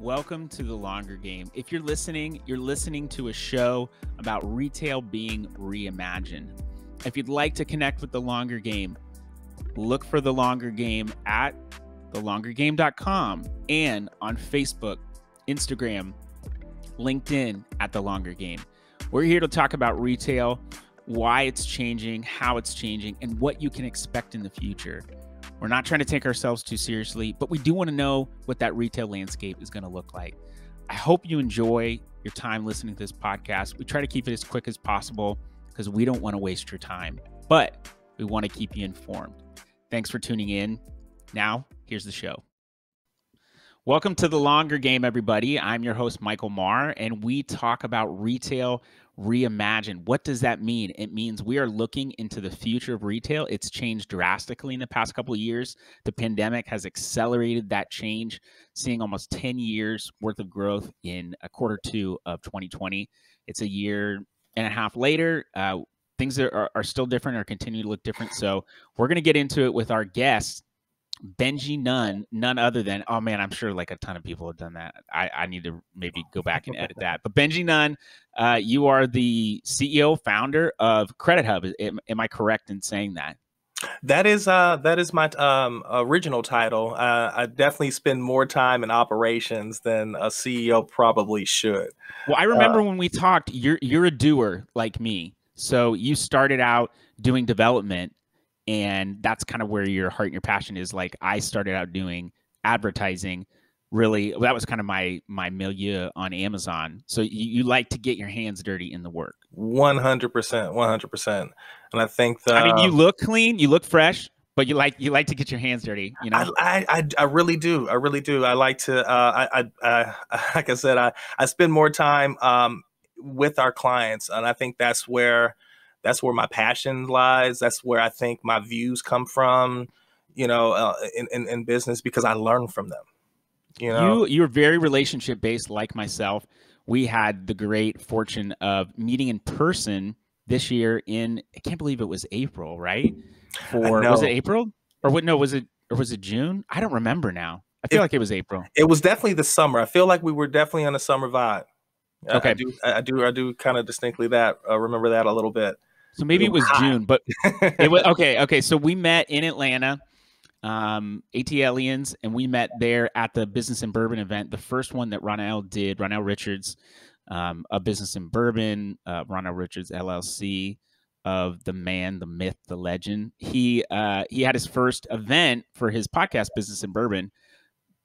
Welcome to The Longer Game. If you're listening to a show about retail being reimagined. If you'd like to connect with The Longer Game, look for The Longer Game at thelongergame.com and on Facebook, Instagram, LinkedIn at The Longer Game. We're here to talk about retail, why it's changing, how it's changing, and what you can expect in the future. We're not trying to take ourselves too seriously, but we do want to know what that retail landscape is going to look like. I hope you enjoy your time listening to this podcast. We try to keep it as quick as possible because we don't want to waste your time, but we want to keep you informed. Thanks for tuning in. Now, here's the show. Welcome to The Longer Game, everybody. I'm your host, Michael Marr, and we talk about retail reimagined. What does that mean? It means we are looking into the future of retail. It's changed drastically in the past couple of years. The pandemic has accelerated that change, seeing almost 10 years worth of growth in quarter two of 2020. It's a year and a half later. Things are still different or continue to look different. So we're going to get into it with our guest, Benji Nunn, none other than, oh man, I'm sure like a ton of people have done that. I need to maybe go back and edit that. But Benji Nunn, you are the CEO, founder of CreditHub. Am I correct in saying that? That is my original title. I definitely spend more time in operations than a CEO probably should. Well, I remember when we talked, you're a doer like me. So you started out doing development. And that's kind of where your heart and your passion is. Like I started out doing advertising. Really, that was kind of my milieu on Amazon. So you like to get your hands dirty in the work. 100%, 100%. And I think I mean, you look clean, you look fresh, but you like to get your hands dirty. You know, I really do. I really do. I like to. Like I said, I spend more time with our clients, and I think that's where my passion lies. That's where I think my views come from, in business, because I learn from them. You're very relationship based, like myself. We had the great fortune of meeting in person this year I can't believe it was April, right? Was it April or what? No, was it June? I don't remember now. I feel like it was April. It was definitely the summer. I feel like we were definitely on a summer vibe. Okay. I do kind of distinctly remember that a little bit. So maybe it was June, but it was okay. So we met in Atlanta, ATLians, and we met there at the Business in Bourbon event, the first one that Ronell Richards, a Business in Bourbon, Ronell Richards LLC, of the man, the myth, the legend. He had his first event for his podcast, Business in Bourbon,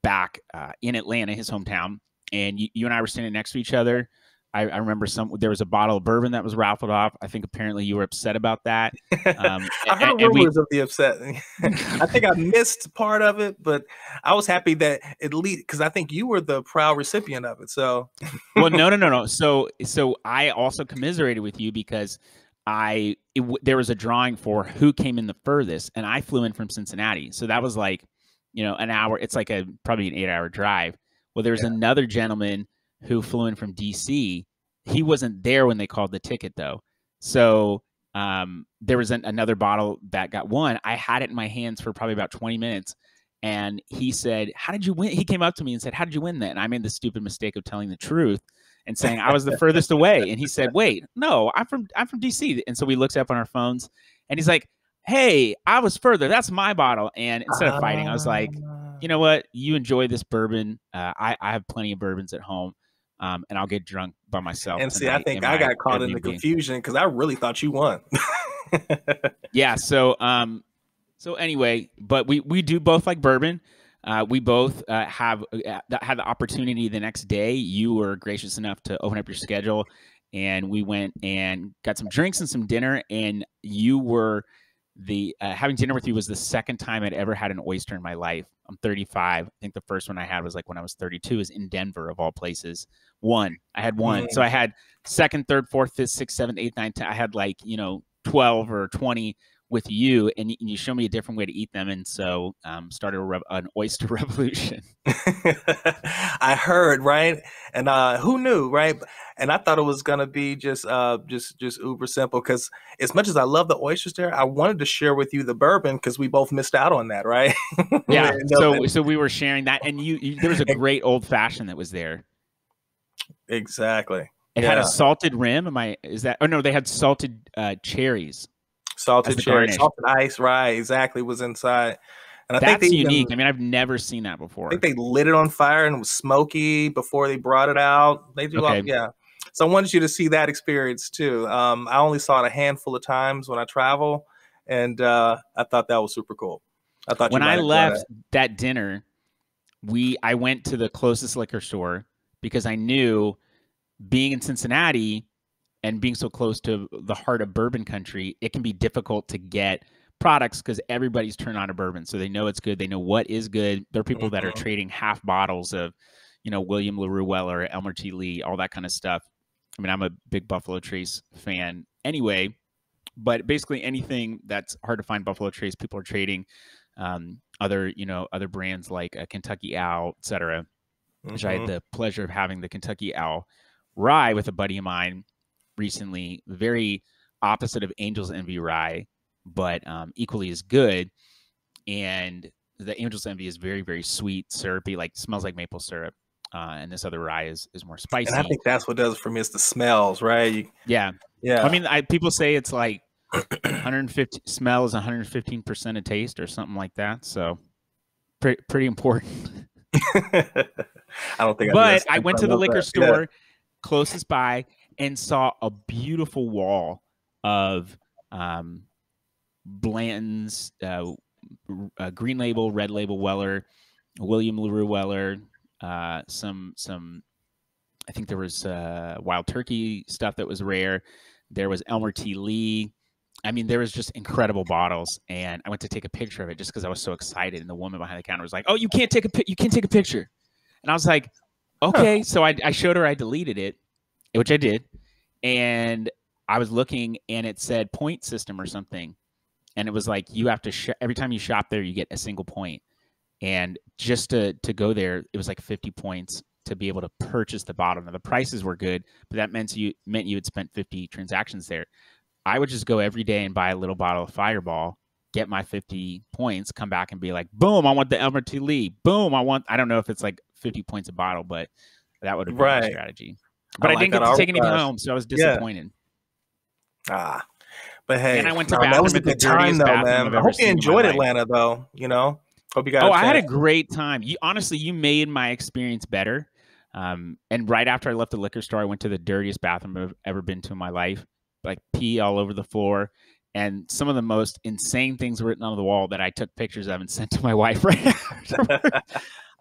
back in Atlanta, his hometown, and you and I were standing next to each other. I remember there was a bottle of bourbon that was raffled off. I think apparently you were upset about that. I heard rumors of the upset. I think I missed part of it, but I was happy that at least, because I think you were the proud recipient of it. So, well, no. So I also commiserated with you because there was a drawing for who came in the furthest, and I flew in from Cincinnati. So that was like, an hour. It's like probably an 8-hour drive. Well, there was another gentleman who flew in from DC. He wasn't there when they called the ticket though. So there was another bottle that got won. I had it in my hands for probably about 20 minutes. And he said, how did you win? He came up to me and said, how did you win that? And I made the stupid mistake of telling the truth and saying I was the furthest away. And he said, wait, no, I'm from DC. And so we looked up on our phones and he's like, hey, I was further. That's my bottle. And instead of fighting, I was like, you know what? You enjoy this bourbon. I have plenty of bourbons at home. And I'll get drunk by myself. And see, I think I got caught in the confusion because I really thought you won. Yeah. So anyway, but we do both like bourbon. We both had the opportunity the next day. You were gracious enough to open up your schedule, and we went and got some drinks and some dinner. And you were having dinner with you was the second time I'd ever had an oyster in my life. I'm 35. I think the first one I had was like when I was 32, is in Denver of all places. I had one. So I had second, third, fourth, fifth, sixth, seventh, eighth, ninth, 10. I had like, 12 or 20 with you, and you showed me a different way to eat them. And so started an oyster revolution. I heard, right? And who knew, right? And I thought it was gonna be just uber simple. Because as much as I love the oysters there, I wanted to share with you the bourbon because we both missed out on that, right? Yeah. So we were sharing that, and there was a great old fashioned that was there. Exactly. It had a salted rim. Oh no, they had salted cherries. Salted cherry, salted ice, right? Exactly, was inside. And that's unique. I mean, I've never seen that before. I think they lit it on fire and it was smoky before they brought it out. They do, yeah. So I wanted you to see that experience too. I only saw it a handful of times when I travel, and I thought that was super cool. I thought when I left that dinner, I went to the closest liquor store because I knew, being in Cincinnati and being so close to the heart of bourbon country, it can be difficult to get products because everybody's turned on to bourbon. So they know it's good. They know what is good. There are people that are trading half bottles of, William LaRue Weller, Elmer T. Lee, all that kind of stuff. I mean, I'm a big Buffalo Trace fan anyway, but basically anything that's hard to find Buffalo Trace, people are trading. Other brands like Kentucky Owl, et cetera, which I had the pleasure of having the Kentucky Owl rye with a buddy of mine recently. Very opposite of Angel's Envy rye, but equally as good. And the Angel's Envy is very, very sweet, syrupy, smells like maple syrup. And this other rye is more spicy. And I think that's what does it for me, is the smells, right? Yeah. I mean, people say it's like 150 smell is 115% of taste or something like that. So pretty important. I don't think. But I went to the liquor store closest by and saw a beautiful wall of Blanton's, Green Label, Red Label Weller, William LaRue Weller, some I think there was Wild Turkey stuff that was rare. There was Elmer T. Lee. I mean, there was just incredible bottles, and I went to take a picture of it just because I was so excited. And the woman behind the counter was like, "Oh, you can't take a picture." And I was like, "Okay." So I showed her I deleted it, which I did, and I was looking, and it said point system or something, and it was like you have to every time you shop there, you get a single point, and just to go there, it was like 50 points to be able to purchase the bottle. Now the prices were good, but that meant you had spent 50 transactions there. I would just go every day and buy a little bottle of Fireball, get my 50 points, come back and be like, boom, I want the Elmer T. Lee. Boom, I don't know if it's like 50 points a bottle, but that would have been my strategy. But I didn't get to take anything home, so I was disappointed. Yeah. But hey, and I went to that was a good time though, man. I hope you enjoyed Atlanta though, Hope you guys. I had a great time. You made my experience better. And right after I left the liquor store, I went to the dirtiest bathroom I've ever been to in my life. Like pee all over the floor, and some of the most insane things written on the wall that I took pictures of and sent to my wife right afterwards.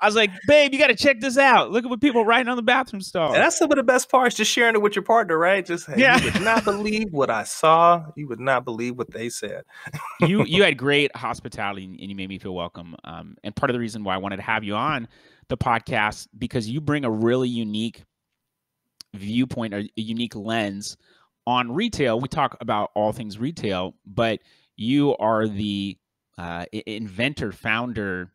I was like, babe, you got to check this out. Look at what people are writing on the bathroom stall. And that's some of the best parts, just sharing it with your partner, right? Just, hey, you would not believe what I saw. You would not believe what they said. You had great hospitality, and you made me feel welcome. And part of the reason why I wanted to have you on the podcast, because you bring a really unique viewpoint, or a unique lens on retail. We talk about all things retail, but you are the inventor, founder,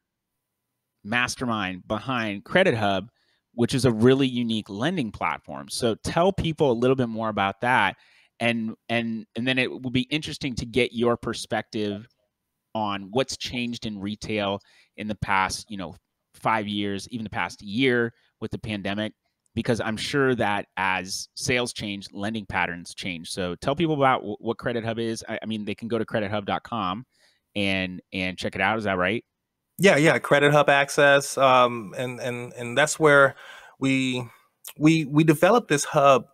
mastermind behind CreditHub, which is a really unique lending platform. So tell people a little bit more about that, and then it will be interesting to get your perspective on what's changed in retail in the past, 5 years, even the past year with the pandemic. Because I'm sure that as sales change, lending patterns change. So tell people about what CreditHub is. I mean, they can go to credithub.com and check it out. Is that right? Yeah. CreditHub Access. And that's where we developed this hub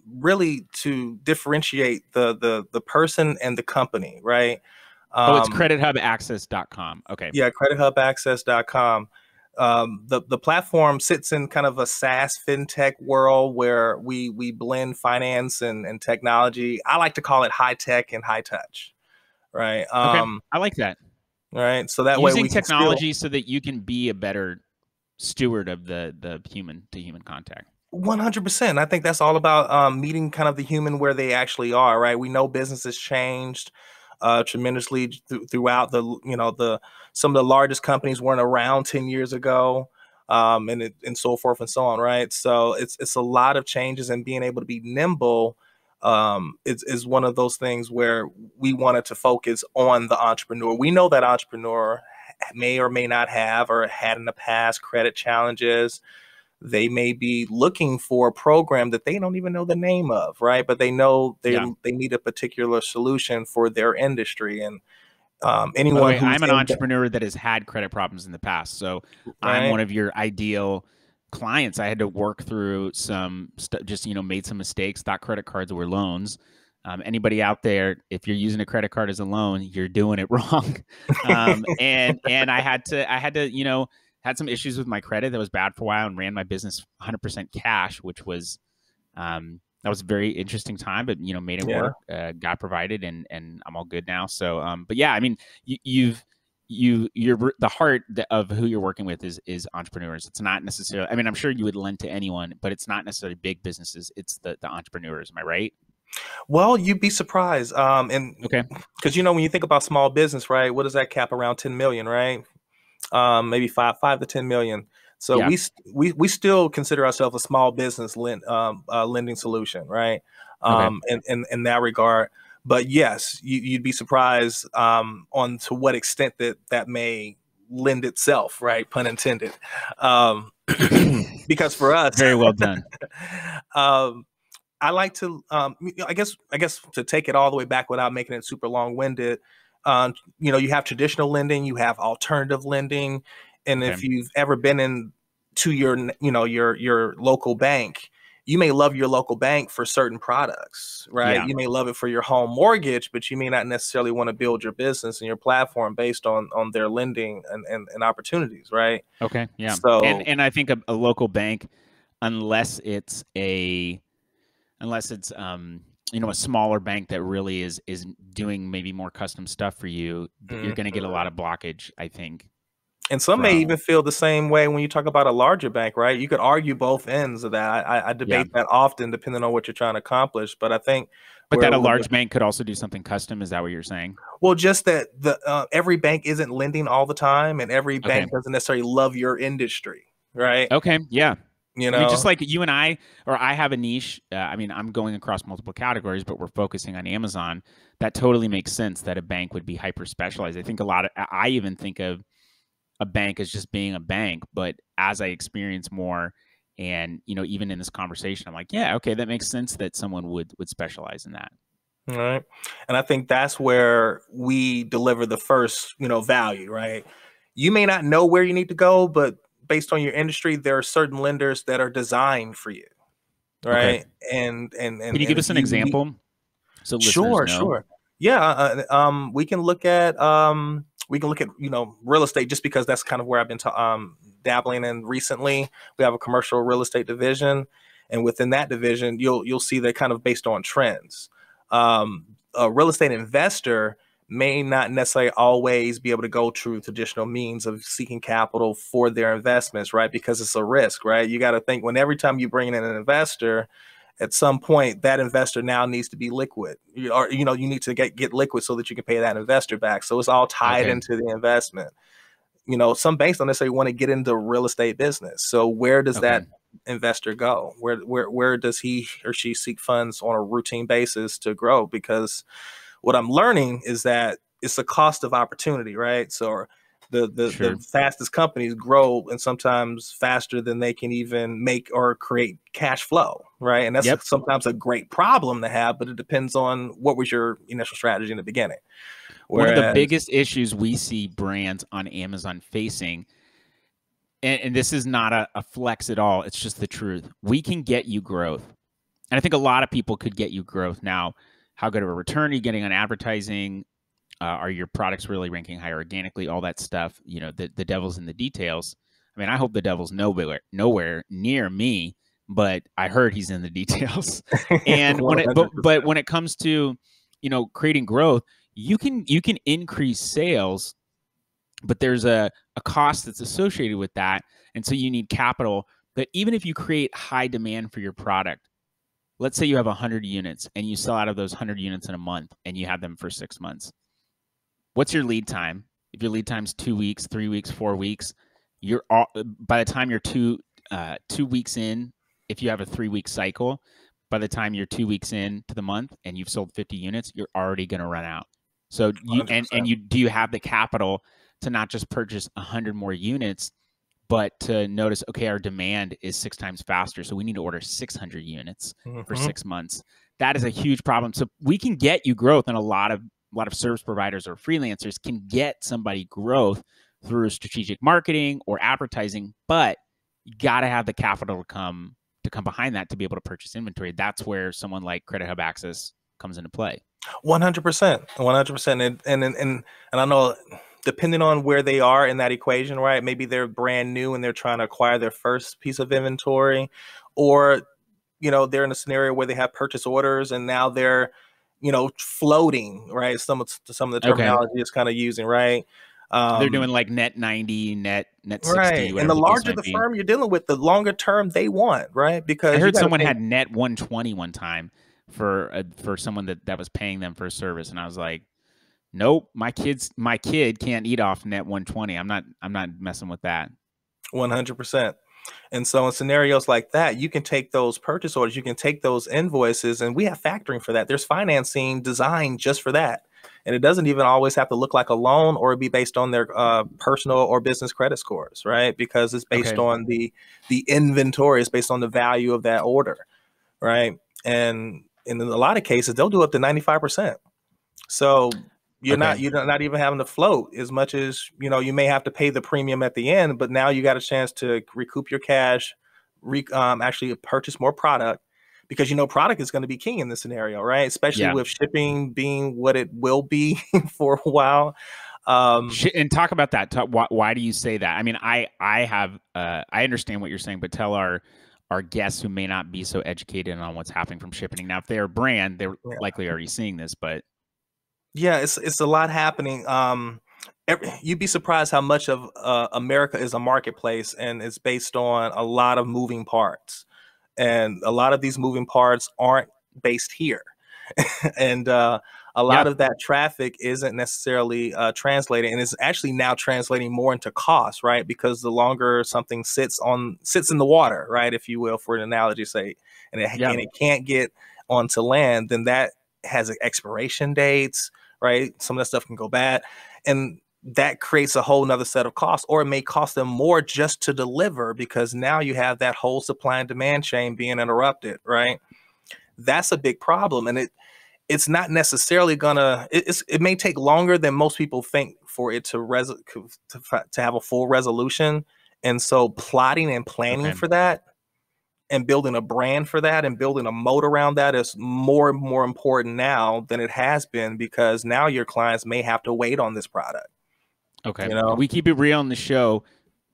really to differentiate the person and the company, right? It's credithubaccess.com. Okay. Yeah, credithubaccess.com. The platform sits in kind of a SaaS fintech world where we blend finance and technology. I like to call it high tech and high touch, right? Okay. I like that. Right. So that using way we technology so that you can be a better steward of the human to human contact. 100%. I think that's all about meeting kind of the human where they actually are, right? We know business has changed tremendously throughout some of the largest companies weren't around 10 years ago. and so forth and so on, right? So it's a lot of changes, and being able to be nimble is one of those things where we wanted to focus on the entrepreneur. We know that entrepreneur may or may not have or had in the past credit challenges. They may be looking for a program that they don't even know the name of, right? But they know they need a particular solution for their industry. And by the anyone way, who's I'm an entrepreneur that has had credit problems in the past, so I'm one of your ideal clients. I had to work through some just made some mistakes, thought credit cards were loans. Anybody out there, if you're using a credit card as a loan, you're doing it wrong. And I had to had some issues with my credit that was bad for a while, and ran my business 100% cash, which was that was a very interesting time, but made it work. God provided, and I'm all good now. So but yeah, I mean, you're the heart of who you're working with is entrepreneurs. It's not necessarily, I mean, I'm sure you would lend to anyone, but it's not necessarily big businesses. It's the entrepreneurs. Am I right? Well, you'd be surprised. And because when you think about small business, right, what does that cap around 10 million, right? Maybe 5 to 10 million. So we still consider ourselves a small business lending solution, right? In that regard. But yes, you'd be surprised on to what extent that may lend itself, right? Pun intended. Because for us, very well done. I like to, I guess to take it all the way back without making it super long-winded. You have traditional lending, you have alternative lending, and if you've ever been to your local bank, you may love your local bank for certain products, right? You may love it for your home mortgage, but you may not necessarily want to build your business and your platform based on their lending and opportunities, right? Okay, yeah. So and I think a local bank, unless it's a smaller bank that really is doing maybe more custom stuff for you, you're going to get a lot of blockage, I think. And some may even feel the same way when you talk about a larger bank, right? You could argue both ends of that. I debate that often, depending on what you're trying to accomplish. But I think, but that a large bank could also do something custom. Is that what you're saying? Well, just that every bank isn't lending all the time, and every bank doesn't necessarily love your industry, right? Okay, yeah. I mean, just like you and I have a niche. I mean, I'm going across multiple categories, but we're focusing on Amazon. That totally makes sense that a bank would be hyper specialized. I think I even think of a bank as just being a bank, but as I experience more, and even in this conversation, I'm like, yeah, okay, that makes sense that someone would specialize in that. All right, and I think that's where we deliver the first, value, right? You may not know where you need to go, but based on your industry, there are certain lenders that are designed for you, right? Okay. And can you give us an example? So sure. Yeah, we can look at real estate, just because that's kind of where I've been dabbling in recently. We have a commercial real estate division, and within that division, you'll see that kind of based on trends. A real estate investor may not necessarily always be able to go through traditional means of seeking capital for their investments, right? Because it's a risk, right? You got to think, when every time you bring in an investor, at some point that investor now needs to be liquid, or you need to get liquid so that you can pay that investor back. So it's all tied into the investment. Some banks don't necessarily want to get into real estate business. So where does that investor go? Where does he or she seek funds on a routine basis to grow? Because what I'm learning is that it's a cost of opportunity, right? So the fastest companies grow, and sometimes faster than they can even make or create cash flow, right? And that's sometimes a great problem to have, but it depends on what was your initial strategy in the beginning. One of the biggest issues we see brands on Amazon facing, and this is not a flex at all, it's just the truth. We can get you growth. And I think a lot of people could get you growth. Now, how good of a return are you getting on advertising? Are your products really ranking higher organically? All that stuff, the devil's in the details. I mean, I hope the devil's nowhere near me, but I heard he's in the details. And but when it comes to, creating growth, you can increase sales, but there's a cost that's associated with that. And so you need capital. But even if you create high demand for your product, let's say you have 100 units and you sell out of those 100 units in a month, and you have them for 6 months. What's your lead time? If your lead time's 2 weeks, 3 weeks, 4 weeks, by the time you're 2 weeks in, if you have a 3-week cycle, by the time you're 2 weeks in to the month and you've sold 50 units, you're already going to run out. So do you have the capital to not just purchase 100 more units, but to notice, okay, our demand is 6 times faster, so we need to order 600 units for 6 months. That is a huge problem. So we can get you growth, and a lot of service providers or freelancers can get somebody growth through strategic marketing or advertising, but you got to have the capital to come behind that to be able to purchase inventory. That's where someone like CreditHub Access comes into play. 100%, 100%. And I know, depending on where they are in that equation, right? Maybe they're brand new and they're trying to acquire their first piece of inventory, or, they're in a scenario where they have purchase orders and now they're, floating, right? Some of the terminology is kind of using, right? They're doing like net 90, net 60. Right. And the larger the firm you're dealing with, the longer term they want, right? Because I heard someone had net 120 one time for someone that was paying them for a service, and I was like, nope, my kid can't eat off net 120. I'm not messing with that. 100%. And so in scenarios like that, you can take those purchase orders, you can take those invoices, and we have factoring for that. There's financing designed just for that. And it doesn't even always have to look like a loan or be based on their personal or business credit scores, right? Because it's based on the inventory, it's based on the value of that order, right? And in a lot of cases, they'll do up to 95%. So you're not even having to float as much as, you may have to pay the premium at the end, but now you got a chance to recoup your cash, actually purchase more product, because product is going to be king in this scenario, right? Especially with shipping being what it will be for a while. And talk about that. Why do you say that? I mean, I understand what you're saying, but tell our guests who may not be so educated on what's happening from shipping. Now, if they're a brand, they're likely already seeing this, but yeah, it's a lot happening. You'd be surprised how much of America is a marketplace, and it's based on a lot of moving parts. And a lot of these moving parts aren't based here. And a lot of that traffic isn't necessarily translating, and it's actually now translating more into cost, right? Because the longer something sits in the water, right, if you will, for an analogy's sake, and it can't get onto land, then that has expiration dates, right? Some of that stuff can go bad, and that creates a whole nother set of costs, or it may cost them more just to deliver, because now you have that whole supply and demand chain being interrupted, right? That's a big problem. And it's not necessarily gonna, it may take longer than most people think for it to have a full resolution. And so plotting and planning for that, and building a brand for that, and building a moat around that is more and more important now than it has been, because now your clients may have to wait on this product. Okay. We keep it real on the show.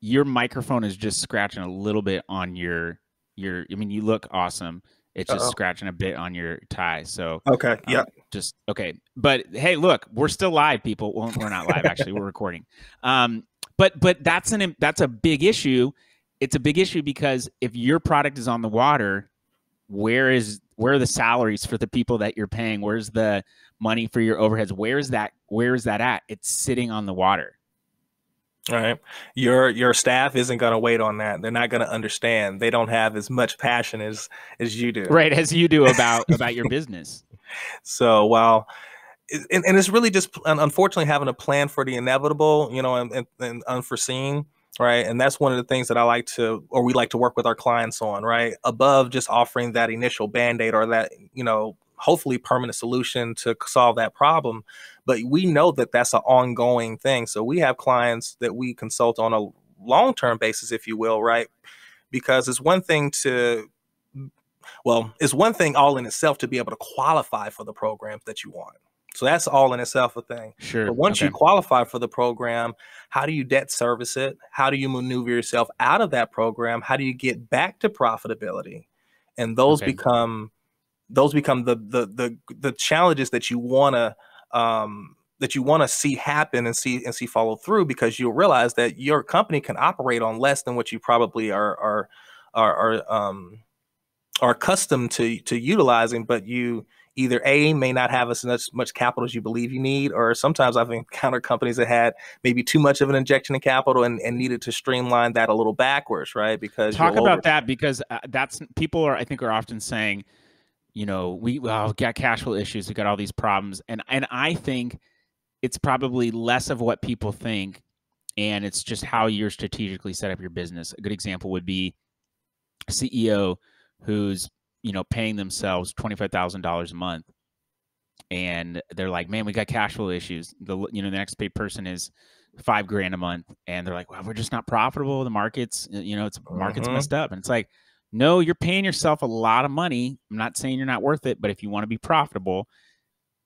Your microphone is just scratching a little bit on your, I mean, you look awesome. It's just scratching a bit on your tie. So, okay. But hey, look, we're still live, people. Well, we're not live, actually. We're recording. But that's a big issue. It's a big issue because if your product is on the water, where are the salaries for the people that you're paying? Where's the money for your overheads? Where is that at? It's sitting on the water. All right. Your staff isn't going to wait on that. They're not going to understand. They don't have as much passion as you do. Right. As you do about your business. So while, and it's really just, unfortunately, having a plan for the inevitable, and unforeseen. Right. And that's one of the things that we like to work with our clients on, right? Above just offering that initial Band-Aid or that, hopefully permanent solution to solve that problem. But we know that that's an ongoing thing. So we have clients that we consult on a long-term basis, if you will, right? Because it's one thing all in itself to be able to qualify for the programs that you want. So that's all in itself a thing. Sure. But once you qualify for the program, how do you debt service it? How do you maneuver yourself out of that program? How do you get back to profitability? And those become the challenges that you want to see happen and see follow through, because you'll realize that your company can operate on less than what you probably are accustomed to utilizing, but you either A, may not have as much capital as you believe you need, or sometimes I've encountered companies that had maybe too much of an injection in capital and needed to streamline that a little backwards, right? Because talk about that, because that's, people are, I think, are often saying, you know, we got cash flow issues, we got all these problems, and I think it's probably less of what people think, and it's just how you're strategically set up your business. A good example would be a CEO who's, you know, paying themselves $25,000 a month, and they're like, man, we got cash flow issues. The next paid person is $5,000 a month, and they're like, well, we're just not profitable. The market's, market's messed up. And it's like, no, you're paying yourself a lot of money. I'm not saying you're not worth it, but if you want to be profitable,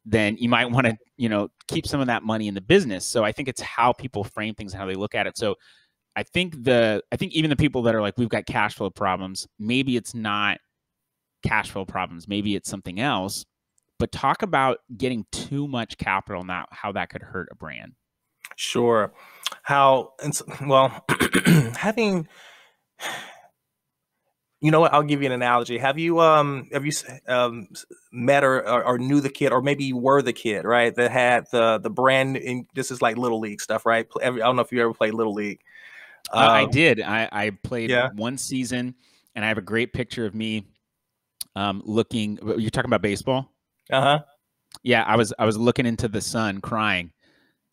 then you might want to, keep some of that money in the business. So I think it's how people frame things and how they look at it. So I think even the people that are like, we've got cash flow problems, maybe it's not cash flow problems, maybe it's something else. But talk about getting too much capital now, how that could hurt a brand. Sure. Having, I'll give you an analogy. Have you met or knew the kid, or maybe you were the kid, right, that had the brand, and this is like Little League stuff, right? I don't know if you ever played Little League. I did. I played one season, and I have a great picture of me looking. You're talking about baseball? Uh-huh. Yeah, I was looking into the sun, crying,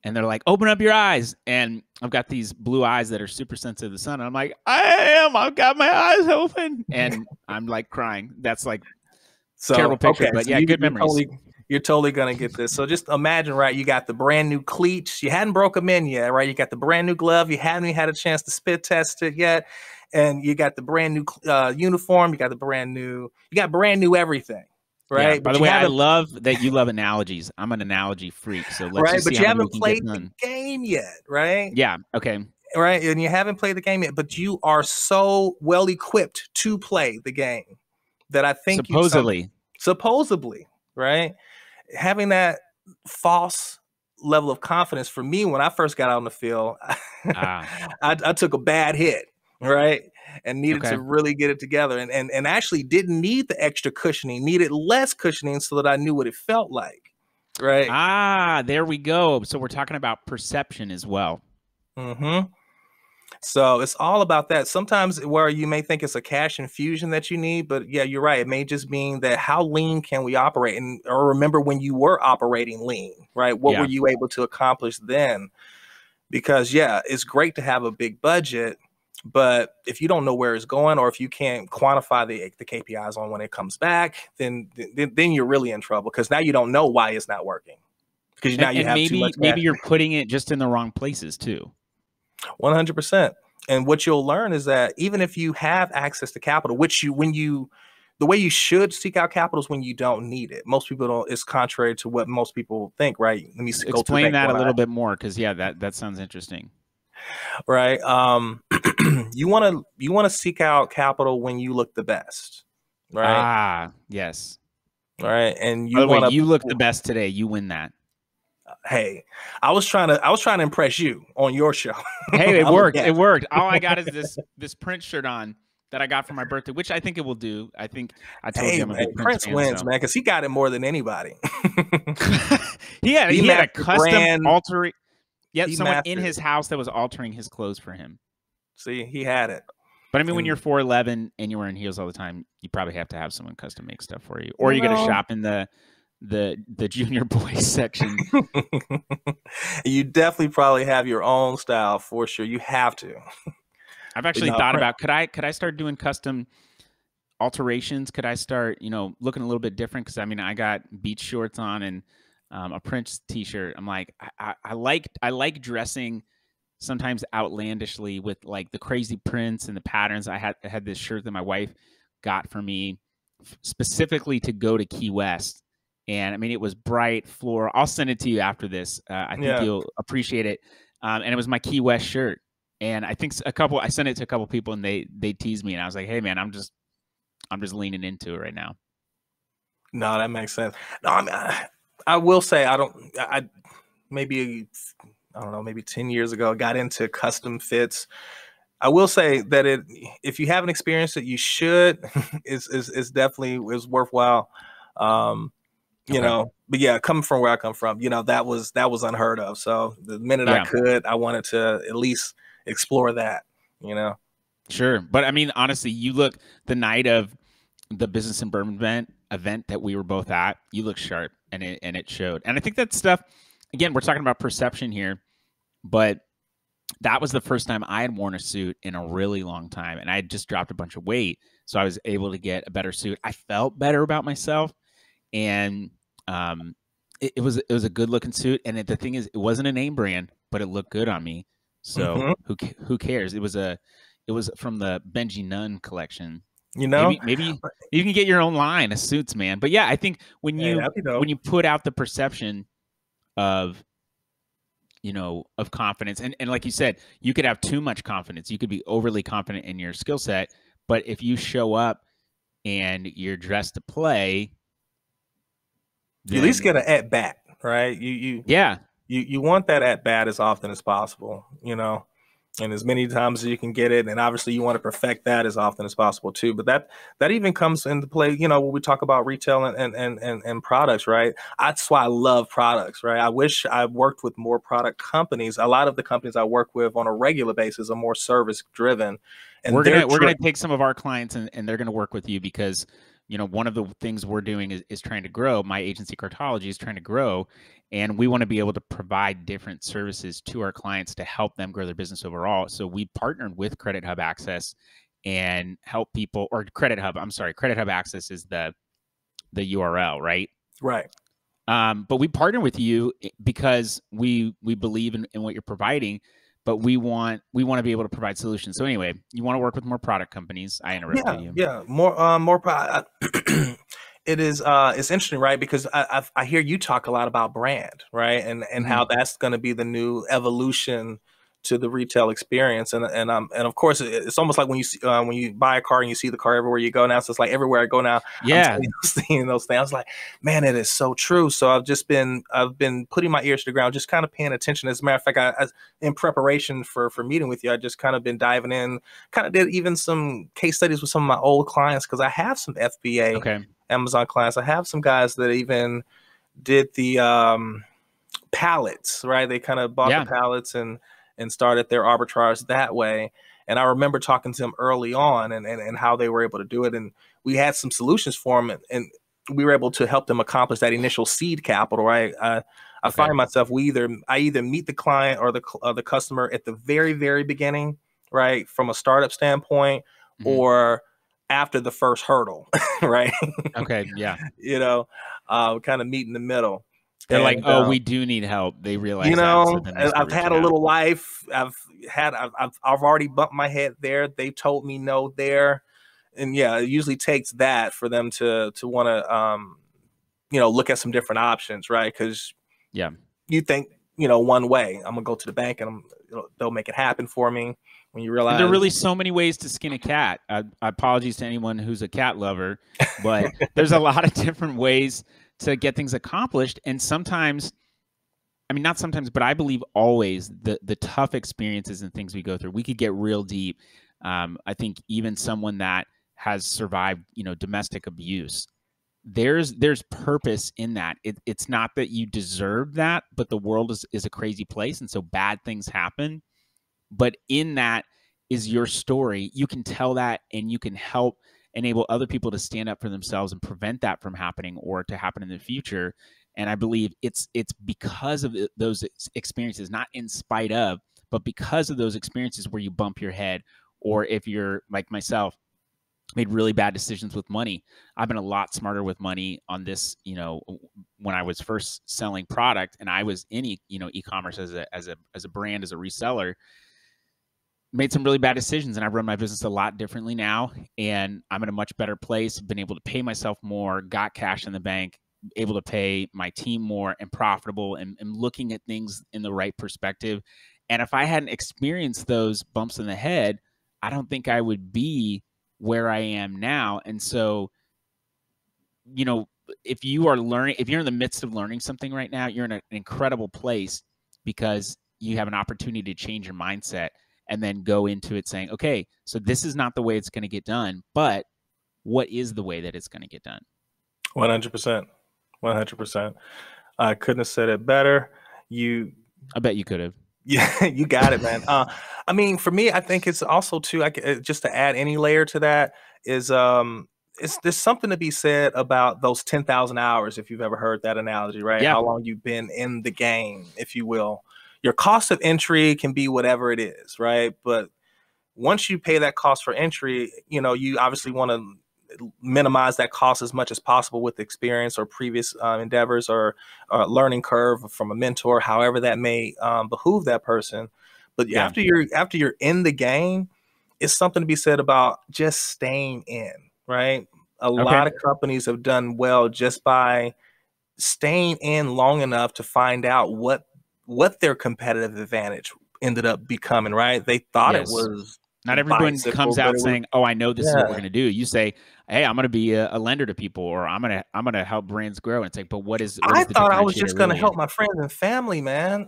and they're like, "Open up your eyes," and I've got these blue eyes that are super sensitive to the sun, and I'm like, I've got my eyes open, and I'm like crying. That's like terrible picture, but yeah, good memories. You're totally gonna get this. So just imagine, right? You got the brand new cleats. You hadn't broke them in yet, right? You got the brand new glove. You hadn't even had a chance to spit test it yet, and you got the brand new uniform. You got brand new everything. Right. Yeah, by the way, I love that you love analogies. I'm an analogy freak. So let's just see, but you haven't played the game yet, right? Yeah. Okay. Right. And you haven't played the game yet, but you are so well equipped to play the game that I think supposedly, right? Having that false level of confidence, for me, when I first got out on the field, I took a bad hit, right? And needed to really get it together, and actually didn't need the extra cushioning, needed less cushioning so that I knew what it felt like, right? There we go. So we're talking about perception as well. Mm-hmm. So it's all about that. Sometimes where you may think it's a cash infusion that you need, but yeah, you're right. It may just mean that how lean can we operate? Or remember when you were operating lean, right? What were you able to accomplish then? Because yeah, it's great to have a big budget, but if you don't know where it's going, or if you can't quantify the KPIs on when it comes back, then you're really in trouble, because now you don't know why it's not working. Because now you have too much. Maybe you're putting it just in the wrong places too. 100%. And what you'll learn is that even if you have access to capital, the way you should seek out capital is when you don't need it. Most people don't. It's contrary to what most people think, right? Let me explain that a little bit more, because that sounds interesting. Right. You want to seek out capital when you look the best, right? Yes. Right. And you look the best today. You win that. Hey, I was trying to impress you on your show. Hey, it worked. It worked. All I got is this Prince shirt on that I got for my birthday, which I think it will do. I think I told you I'm a big Prince fan, wins, man, because he got it more than anybody. he had a custom altering. Yeah, someone in his house that was altering his clothes for him. See, he had it. But I mean, when you're 4'11" and you're wearing heels all the time, you probably have to have someone custom make stuff for you, or you're gonna shop in the junior boys section. You definitely probably have your own style for sure. You have to. I've actually thought about, could I start doing custom alterations? Could I start, looking a little bit different? Because I mean, I got beach shorts on and a Prince t-shirt. I'm like, I like dressing sometimes outlandishly with like the crazy prints and the patterns. I had this shirt that my wife got for me specifically to go to Key West. And I mean, it was bright floral. I'll send it to you after this. I think you'll appreciate it. And it was my Key West shirt. And I think I sent it to a couple people, and they teased me, and I was like, "Hey, man, I'm just leaning into it right now." No, that makes sense. No, I mean, I will say maybe 10 years ago, I got into custom fits. I will say that if you haven't experienced it, you should. It's definitely worthwhile. you Okay. know. But yeah, coming from where I come from, that was unheard of. So the minute I Yeah. could, I wanted to at least explore that, you know. Sure. But I mean, honestly, you look the night of the business and bourbon event that we were both at, you look sharp, and it showed. And I think that stuff, again, we're talking about perception here, but that was the first time I had worn a suit in a really long time, and I had just dropped a bunch of weight, so I was able to get a better suit. I felt better about myself, and um, it was a good looking suit. And the thing is, it wasn't a name brand, but it looked good on me. So Hmm. who cares? It was from the Benji Nunn collection. You know, Maybe you can get your own line of suits, man. But yeah, I think hey, that'd be when dope. you put out the perception of of confidence, and like you said, you could have too much confidence. You could be overly confident in your skill set, but if you show up and you're dressed to play, You at least then get an at bat, right? yeah, You want that at bat as often as possible, you know, and as many times as you can get it. And obviously, you want to perfect that as often as possible too. But that even comes into play, when we talk about retail and products, right? That's why I love products, right? I wish I worked with more product companies. A lot of the companies I work with on a regular basis are more service driven, and we're gonna take some of our clients, and they're gonna work with you because one of the things we're doing is trying to grow. My agency, Cartology, is trying to grow, and we want to be able to provide different services to our clients to help them grow their business overall. So we partnered with CreditHub Access and help people, or CreditHub. I'm sorry, CreditHub Access is the URL, right? right. But we partner with you because we believe in what you're providing, but we want to be able to provide solutions. So anyway, you want to work with more product companies. I interrupted you. Yeah, it is it's interesting, right? Because I hear you talk a lot about brand, right? And Hmm. how that's going to be the new evolution to the retail experience. And of course, it's almost like when you buy a car and you see the car everywhere you go now. So it's like everywhere I go now, I'm Yeah. seeing those things. I was like, man, it is so true. So I've been putting my ears to the ground, just kind of paying attention. As a matter of fact, in preparation for meeting with you, I just kind of been diving in, kind of did even some case studies with some of my old clients, because I have some FBA Okay. Amazon clients. I have some guys that even did the pallets, right? They kind of bought the Yeah. pallets and started their arbitrage that way. And I remember talking to them early on, and how they were able to do it. And we had some solutions for them, and we were able to help them accomplish that initial seed capital, right? I Okay. find myself, I either meet the client or the customer at the very, very beginning, right, from a startup standpoint, Hmm. or after the first hurdle, right? Okay. Yeah. Kind of meet in the middle. They're like, And oh, we do need help. They realize that, and so then they start I've had reaching a out. little life. I've already bumped my head there. They told me no there, and yeah, it usually takes that for them to want to look at some different options, right? Because Yeah. you think one way, I'm gonna go to the bank and they'll make it happen for me. When you And there are realize, really so many ways to skin a cat. Apologies to anyone who's a cat lover, but there's a lot of different ways to get things accomplished. And sometimes, I mean, not sometimes, but I believe always the tough experiences and things we go through, we could get real deep. I think even someone that has survived, domestic abuse, there's purpose in that. It's not that you deserve that, but the world is a crazy place, and so bad things happen. But in that is your story. You can tell that, and you can help enable other people to stand up for themselves and prevent that from happening or to happen in the future. And I believe it's because of those experiences, not in spite of, but because of those experiences where you bump your head, or if you're like myself, made really bad decisions with money. I've been a lot smarter with money on this, when I was first selling product and I was in e-commerce as a brand, as a reseller, made some really bad decisions, and I run my business a lot differently now, and I'm in a much better place, been able to pay myself more, got cash in the bank, able to pay my team more, and profitable, and looking at things in the right perspective. And if I hadn't experienced those bumps in the head, I don't think I would be where I am now. And so, if you're in the midst of learning something right now, you're in an incredible place, because you have an opportunity to change your mindset and then go into it saying, okay, so this is not the way it's going to get done, but what is the way that it's going to get done? 100%. 100%. I couldn't have said it better. You, I bet you could have. yeah, you got it, man. I mean, for me, I think it's also too. Just to add any layer to that is, there's something to be said about those 10,000 hours. If you've ever heard that analogy, right? Yeah. How long you've been in the game, if you will. Your cost of entry can be whatever it is, right? But once you pay that cost for entry, you obviously want to minimize that cost as much as possible with experience or previous endeavors or learning curve from a mentor, however that may behoove that person. But Yeah. after you're in the game, it's something to be said about just staying in, right? A lot of companies have done well just by staying in long enough to find out what their competitive advantage ended up becoming, right? They thought it was not everyone comes out saying, "Oh, I know this is what we're going to do." You say, "Hey, I'm going to be a lender to people," or "I'm going to help brands grow." And it's like, but what is? I thought I was just going to help my friends and family, man.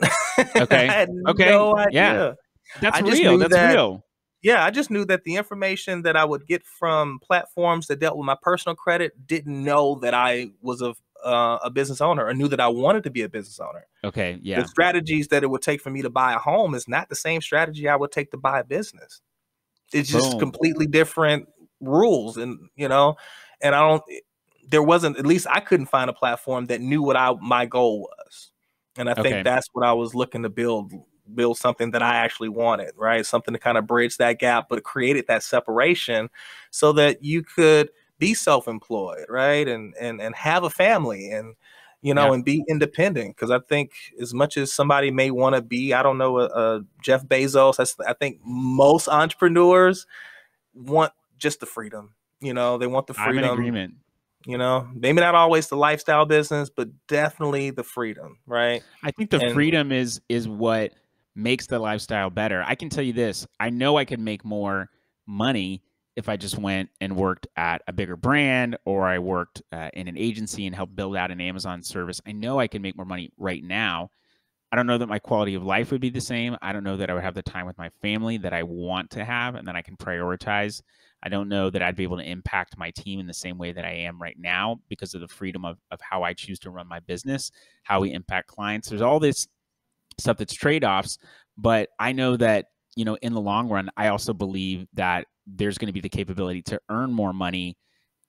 Okay. I had no idea. Yeah. That's I just real. knew That's real. Yeah, I just knew that the information that I would get from platforms that dealt with my personal credit didn't know that I was a business owner or knew that I wanted to be a business owner. Okay. Yeah. The strategies that it would take for me to buy a home is not the same strategy I would take to buy a business. It's just completely different rules. And, there wasn't, at least I couldn't find a platform that knew what my goal was. And I think that's what I was looking to build something that I actually wanted, right? Something to kind of bridge that gap, but created that separation so that you could be self-employed, right? And have a family and, and be independent. Because I think as much as somebody may want to be, I don't know, Jeff Bezos, I think most entrepreneurs want just the freedom. They want the freedom. I'm in agreement. Maybe not always the lifestyle business, but definitely the freedom, right? I think the freedom is what makes the lifestyle better. I can tell you this. I know I could make more money if I just went and worked at a bigger brand or I worked in an agency and helped build out an Amazon service. I know I can make more money right now. I don't know that my quality of life would be the same. I don't know that I would have the time with my family that I want to have and that I can prioritize. I don't know that I'd be able to impact my team in the same way that I am right now because of the freedom of how I choose to run my business, how we impact clients. There's all this stuff that's trade-offs, but I know that, in the long run, I also believe that there's going to be the capability to earn more money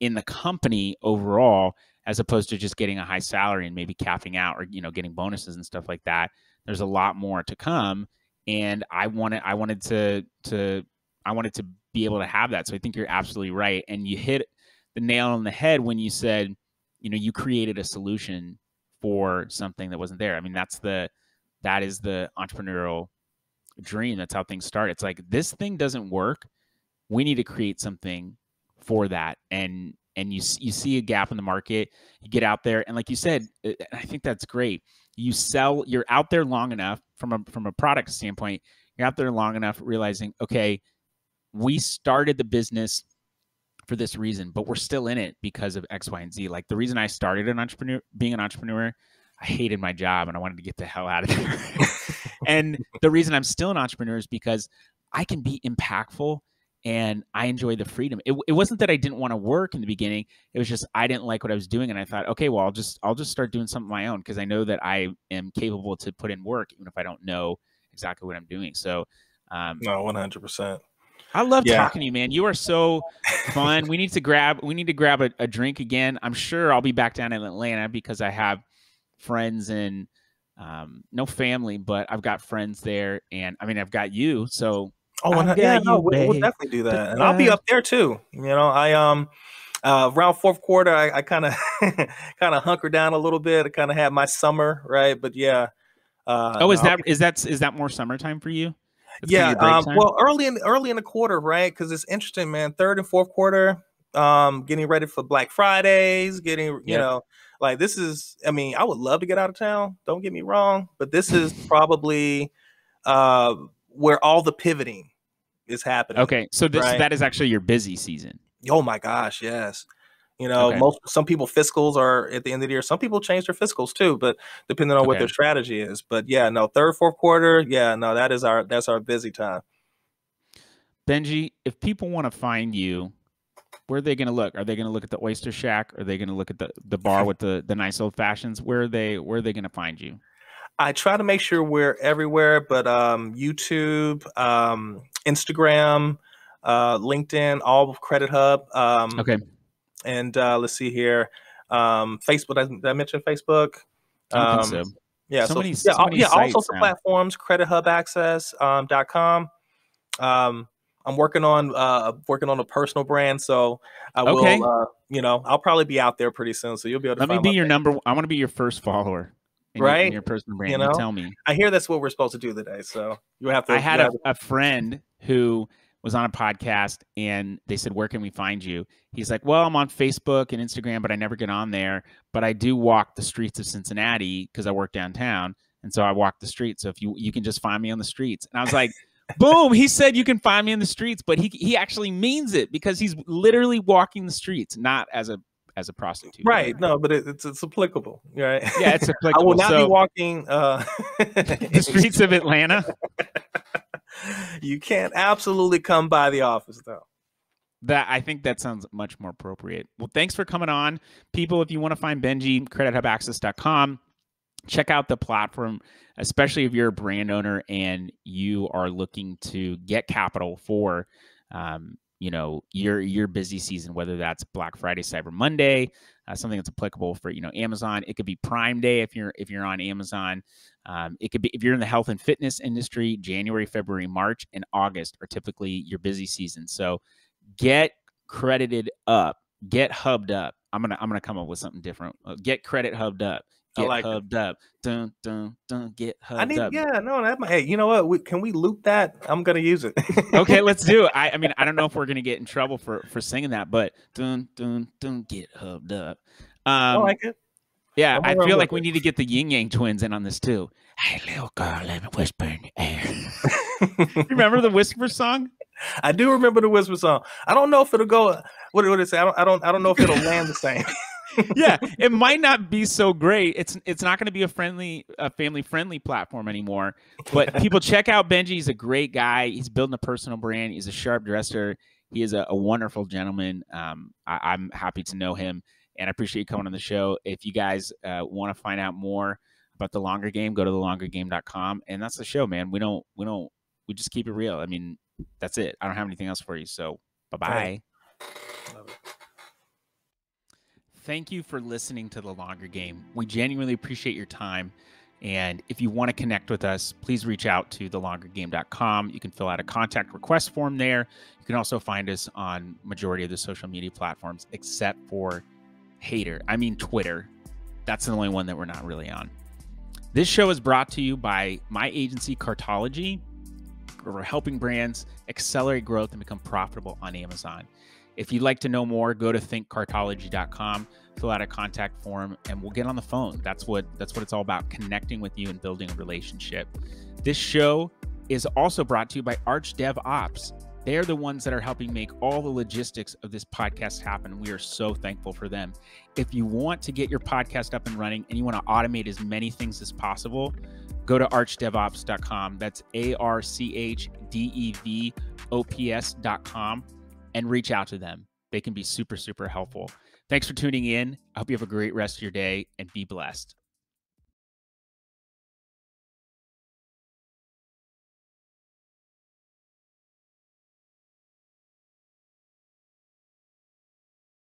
in the company overall, as opposed to just getting a high salary and maybe capping out or, getting bonuses and stuff like that. There's a lot more to come. And I wanted to be able to have that. So I think you're absolutely right. And you hit the nail on the head when you said, you created a solution for something that wasn't there. I mean, that is the entrepreneurial dream. That's how things start. It's like, this thing doesn't work. We need to create something for that. And you see a gap in the market, you get out there. And like you said, I think that's great. You're out there long enough from a product standpoint, you're out there long enough realizing, okay, we started the business for this reason, but we're still in it because of X, Y, and Z. Like the reason I started being an entrepreneur, I hated my job and I wanted to get the hell out of there. And the reason I'm still an entrepreneur is because I can be impactful and I enjoy the freedom. It wasn't that I didn't want to work in the beginning. It was just I didn't like what I was doing, and I thought, okay, well, I'll just start doing something of my own because I know that I am capable to put in work even if I don't know exactly what I'm doing. So, no, 100%. I love talking to you, man. You are so fun. We need to grab a drink again. I'm sure I'll be back down in Atlanta because I have friends and no family, but I've got friends there, and I mean I've got you. So we'll definitely do that, and I'll be up there too. I around fourth quarter, I kind of hunker down a little bit. I kind of had my summer, right? But yeah. Is that more summertime for you? That's well, early in the quarter, right? Because it's interesting, man. Third and fourth quarter, getting ready for Black Fridays, like this is. I mean, I would love to get out of town. Don't get me wrong, but this is probably where all the pivoting is happening. Okay, so that is actually your busy season. Oh my gosh, yes. Some people fiscals are at the end of the year. Some people change their fiscals too, but depending on what their strategy is. But yeah, no, third, fourth quarter, that's our busy time. Benji, if people want to find you, Where are they going to look? Are they going to look at the Oyster Shack? Are they going to look at the bar with the nice old fashions? Where are they going to find you? I try to make sure we're everywhere, but YouTube, Instagram, LinkedIn, all of CreditHub. Okay. And let's see here, Facebook. Did I mention Facebook? I don't think so. Yeah. So many all sites social now. platforms. CreditHubAccess.com. I'm working on a personal brand, so I will. I'll probably be out there pretty soon, so you'll be able to. Let me find be my your page. number. I want to be your first follower. In your personal brand. You tell me. I hear that's what we're supposed to do today, so you have to. I had a friend who was on a podcast, and they said, "Where can we find you?" He's like, "Well, I'm on Facebook and Instagram, but I never get on there. But I do walk the streets of Cincinnati because I work downtown, and so I walk the streets. So if you can just find me on the streets." And I was like, "Boom!" He said, "You can find me in the streets," but he actually means it because he's literally walking the streets, not as a prostitute. Right. No, but it's applicable. Right. Yeah, it's applicable. I will not be walking the streets of Atlanta. You can't absolutely come by the office, though. I think that sounds much more appropriate. Well, thanks for coming on. People, if you want to find Benji, CreditHubAccess.com. Check out the platform, especially if you're a brand owner and you are looking to get capital for your busy season, whether that's Black Friday, Cyber Monday, something that's applicable for Amazon. It could be Prime Day if you're on Amazon. It could be if you're in the health and fitness industry. January, February, March, and August are typically your busy season. So get credited up, get hubbed up. I'm gonna come up with something different. Get credit hubbed up. Get hubbed up. Dun, dun, dun, get hubbed up. Yeah, no, hey, you know what? Can we loop that? I'm going to use it. Okay, let's do it. I mean, I don't know if we're going to get in trouble for singing that, but dun, dun, dun, get hubbed up. I like it. Yeah, I feel like we need to get the Yin Yang Twins in on this too. Hey, little girl, let me whisper in your ear. Remember the Whisper song? I do remember the Whisper song. I don't know if it'll go. What did it say? I don't know if it'll land the same. Yeah, it might not be so great. It's not going to be a family friendly platform anymore. But people, check out Benji. He's a great guy. He's building a personal brand. He's a sharp dresser. He is a wonderful gentleman. I'm happy to know him, and I appreciate you coming on the show. If you guys want to find out more about the Longer Game, go to thelongergame.com. And that's the show, man. We just keep it real. I mean, that's it. I don't have anything else for you. So bye-bye. Love it. Thank you for listening to The Longer Game. We genuinely appreciate your time. And if you want to connect with us, please reach out to thelongergame.com. You can fill out a contact request form there. You can also find us on majority of the social media platforms, except for Twitter. That's the only one that we're not really on. This show is brought to you by my agency, Cartology, where we're helping brands accelerate growth and become profitable on Amazon. If you'd like to know more, go to thinkcartology.com, fill out a contact form, and we'll get on the phone. That's what it's all about, connecting with you and building a relationship. This show is also brought to you by Arch DevOps. They're the ones that are helping make all the logistics of this podcast happen. We are so thankful for them. If you want to get your podcast up and running and you want to automate as many things as possible, go to archdevops.com. That's ARCHDEVOPS.com. and reach out to them. They can be super, super helpful. Thanks for tuning in. I hope you have a great rest of your day and be blessed.